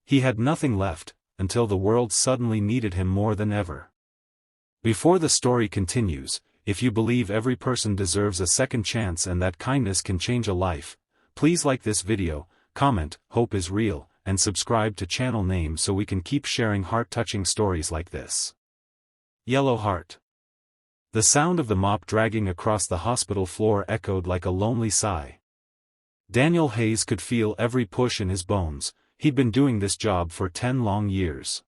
He had nothing left, until the world suddenly needed him more than ever. Before the story continues, if you believe every person deserves a second chance and that kindness can change a life, please like this video, comment, "Hope is real," and subscribe to channel name so we can keep sharing heart-touching stories like this. Yellow Heart. The sound of the mop dragging across the hospital floor echoed like a lonely sigh. Daniel Hayes could feel every push in his bones. He'd been doing this job for 10 long years.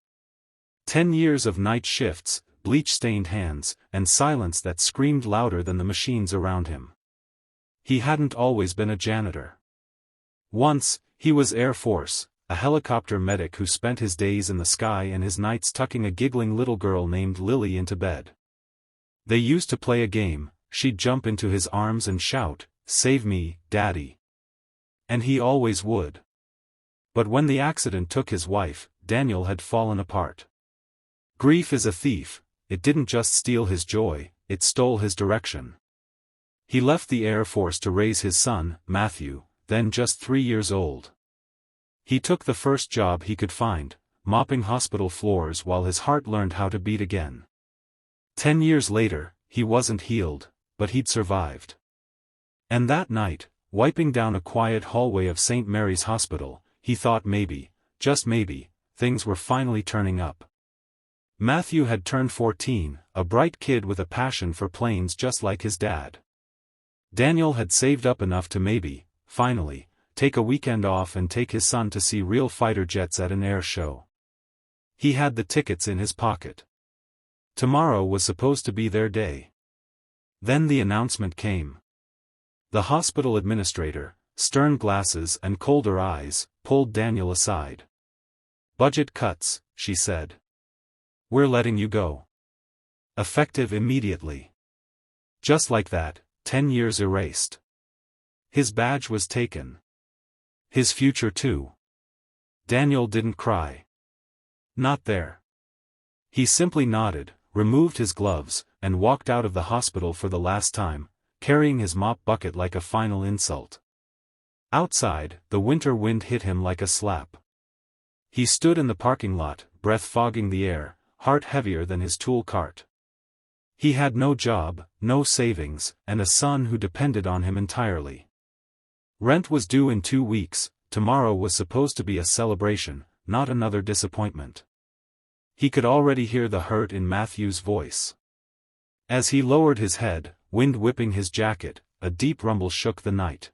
10 years of night shifts, bleach-stained hands, and silence that screamed louder than the machines around him. He hadn't always been a janitor. Once, he was Air Force, a helicopter medic who spent his days in the sky and his nights tucking a giggling little girl named Lily into bed. They used to play a game. She'd jump into his arms and shout, "Save me, Daddy." And he always would. But when the accident took his wife, Daniel had fallen apart. Grief is a thief. It didn't just steal his joy, it stole his direction. He left the Air Force to raise his son, Matthew, then just 3 years old. He took the first job he could find, mopping hospital floors while his heart learned how to beat again. 10 years later, he wasn't healed, but he'd survived. And that night, wiping down a quiet hallway of St. Mary's Hospital, he thought maybe, just maybe, things were finally turning up. Matthew had turned 14, a bright kid with a passion for planes just like his dad. Daniel had saved up enough to maybe, finally, take a weekend off and take his son to see real fighter jets at an air show. He had the tickets in his pocket. Tomorrow was supposed to be their day. Then the announcement came. The hospital administrator, stern glasses and colder eyes, pulled Daniel aside. "Budget cuts," she said. "We're letting you go. Effective immediately." Just like that, 10 years erased. His badge was taken. His future too. Daniel didn't cry. Not there. He simply nodded, removed his gloves, and walked out of the hospital for the last time, carrying his mop bucket like a final insult. Outside, the winter wind hit him like a slap. He stood in the parking lot, breath fogging the air, heart heavier than his tool cart. He had no job, no savings, and a son who depended on him entirely. Rent was due in 2 weeks. Tomorrow was supposed to be a celebration, not another disappointment. He could already hear the hurt in Matthew's voice. As he lowered his head, wind whipping his jacket, a deep rumble shook the night.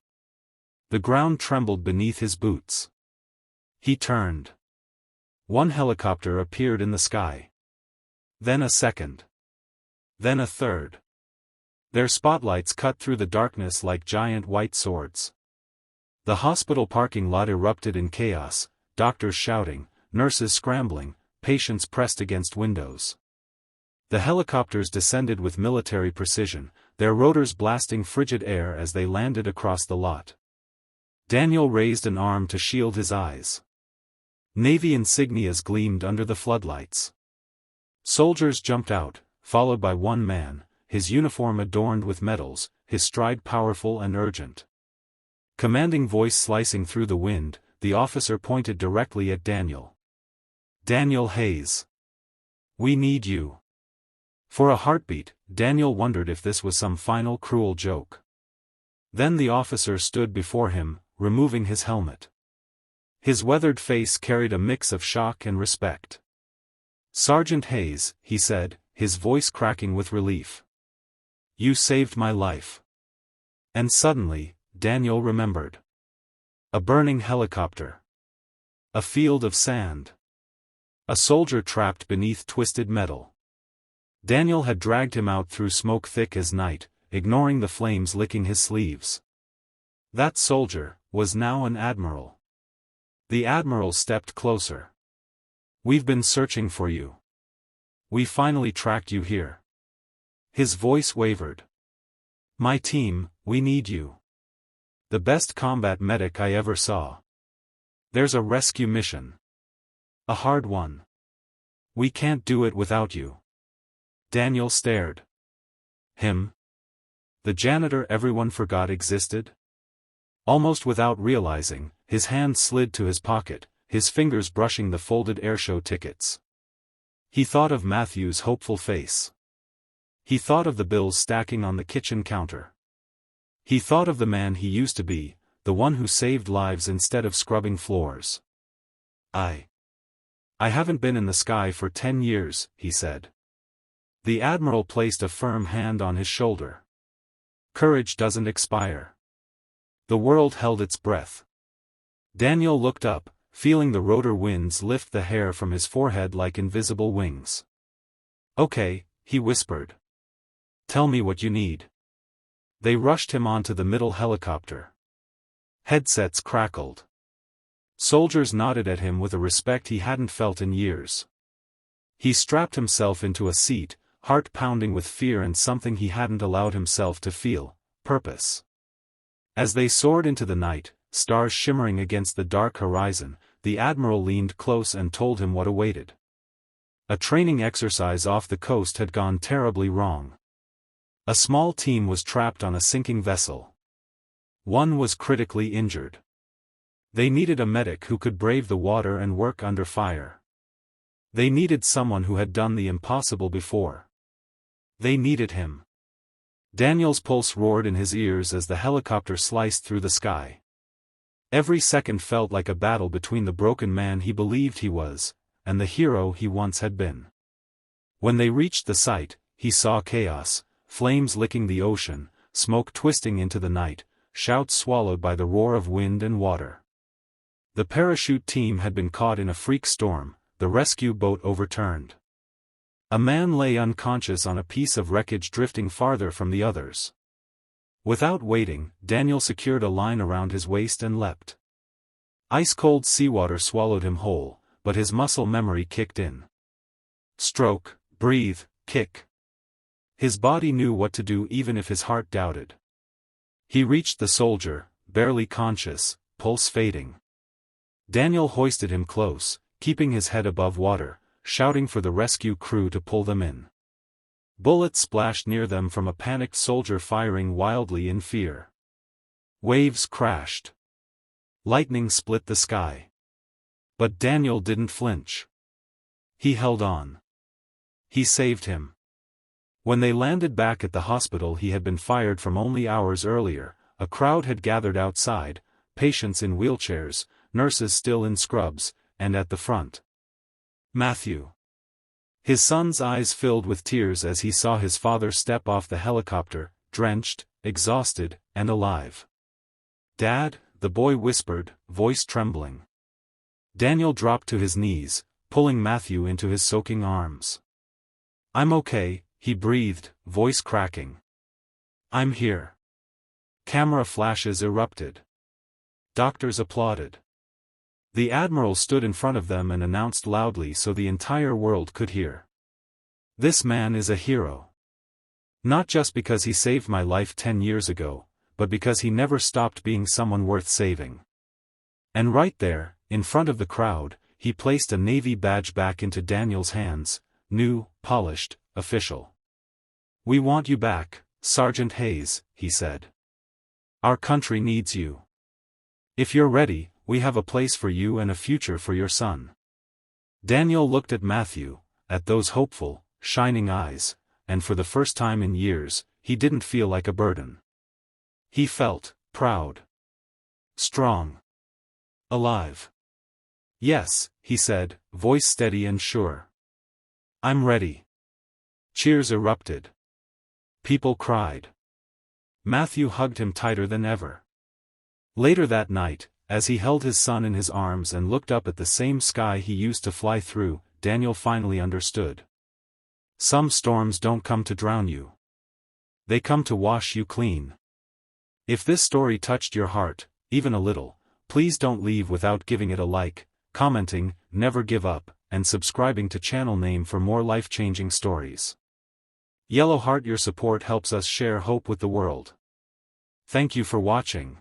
The ground trembled beneath his boots. He turned. One helicopter appeared in the sky. Then a second. Then a third. Their spotlights cut through the darkness like giant white swords. The hospital parking lot erupted in chaos, doctors shouting, nurses scrambling, patients pressed against windows. The helicopters descended with military precision, their rotors blasting frigid air as they landed across the lot. Daniel raised an arm to shield his eyes. Navy insignias gleamed under the floodlights. Soldiers jumped out, followed by one man, his uniform adorned with medals, his stride powerful and urgent. Commanding voice slicing through the wind, the officer pointed directly at Daniel. "Daniel Hayes. We need you." For a heartbeat, Daniel wondered if this was some final cruel joke. Then the officer stood before him, removing his helmet. His weathered face carried a mix of shock and respect. "Sergeant Hayes," he said, his voice cracking with relief. "You saved my life." And suddenly, Daniel remembered. A burning helicopter. A field of sand. A soldier trapped beneath twisted metal. Daniel had dragged him out through smoke thick as night, ignoring the flames licking his sleeves. That soldier was now an admiral. The admiral stepped closer. "We've been searching for you. We finally tracked you here." His voice wavered. "My team, we need you. The best combat medic I ever saw. There's a rescue mission. A hard one. We can't do it without you." Daniel stared. Him? The janitor everyone forgot existed? Almost without realizing, his hand slid to his pocket, his fingers brushing the folded airshow tickets. He thought of Matthew's hopeful face. He thought of the bills stacking on the kitchen counter. He thought of the man he used to be, the one who saved lives instead of scrubbing floors. I haven't been in the sky for 10 years, he said. The Admiral placed a firm hand on his shoulder. Courage doesn't expire. The world held its breath. Daniel looked up, feeling the rotor winds lift the hair from his forehead like invisible wings. Okay, he whispered. Tell me what you need. They rushed him onto the middle helicopter. Headsets crackled. Soldiers nodded at him with a respect he hadn't felt in years. He strapped himself into a seat, heart pounding with fear and something he hadn't allowed himself to feel, purpose. As they soared into the night, stars shimmering against the dark horizon, the Admiral leaned close and told him what awaited. A training exercise off the coast had gone terribly wrong. A small team was trapped on a sinking vessel. One was critically injured. They needed a medic who could brave the water and work under fire. They needed someone who had done the impossible before. They needed him. Daniel's pulse roared in his ears as the helicopter sliced through the sky. Every second felt like a battle between the broken man he believed he was, and the hero he once had been. When they reached the site, he saw chaos, flames licking the ocean, smoke twisting into the night, shouts swallowed by the roar of wind and water. The parachute team had been caught in a freak storm, the rescue boat overturned. A man lay unconscious on a piece of wreckage drifting farther from the others. Without waiting, Daniel secured a line around his waist and leapt. Ice-cold seawater swallowed him whole, but his muscle memory kicked in. Stroke, breathe, kick. His body knew what to do even if his heart doubted. He reached the soldier, barely conscious, pulse fading. Daniel hoisted him close, keeping his head above water, shouting for the rescue crew to pull them in. Bullets splashed near them from a panicked soldier firing wildly in fear. Waves crashed. Lightning split the sky. But Daniel didn't flinch. He held on. He saved him. When they landed back at the hospital he had been fired from only hours earlier, a crowd had gathered outside, patients in wheelchairs, nurses still in scrubs, and at the front. Matthew. His son's eyes filled with tears as he saw his father step off the helicopter, drenched, exhausted, and alive. Dad, the boy whispered, voice trembling. Daniel dropped to his knees, pulling Matthew into his soaking arms. I'm okay, he breathed, voice cracking. I'm here. Camera flashes erupted. Doctors applauded. The Admiral stood in front of them and announced loudly so the entire world could hear. This man is a hero. Not just because he saved my life 10 years ago, but because he never stopped being someone worth saving. And right there, in front of the crowd, he placed a Navy badge back into Daniel's hands, new, polished, official. We want you back, Sergeant Hayes, he said. Our country needs you. If you're ready, we have a place for you and a future for your son. Daniel looked at Matthew, at those hopeful, shining eyes, and for the first time in years, he didn't feel like a burden. He felt proud. Strong. Alive. Yes, he said, voice steady and sure. I'm ready. Cheers erupted. People cried. Matthew hugged him tighter than ever. Later that night, as he held his son in his arms and looked up at the same sky he used to fly through, Daniel finally understood. Some storms don't come to drown you. They come to wash you clean. If this story touched your heart, even a little, please don't leave without giving it a like, commenting, never give up, and subscribing to channel name for more life-changing stories. Yellow heart, your support helps us share hope with the world. Thank you for watching.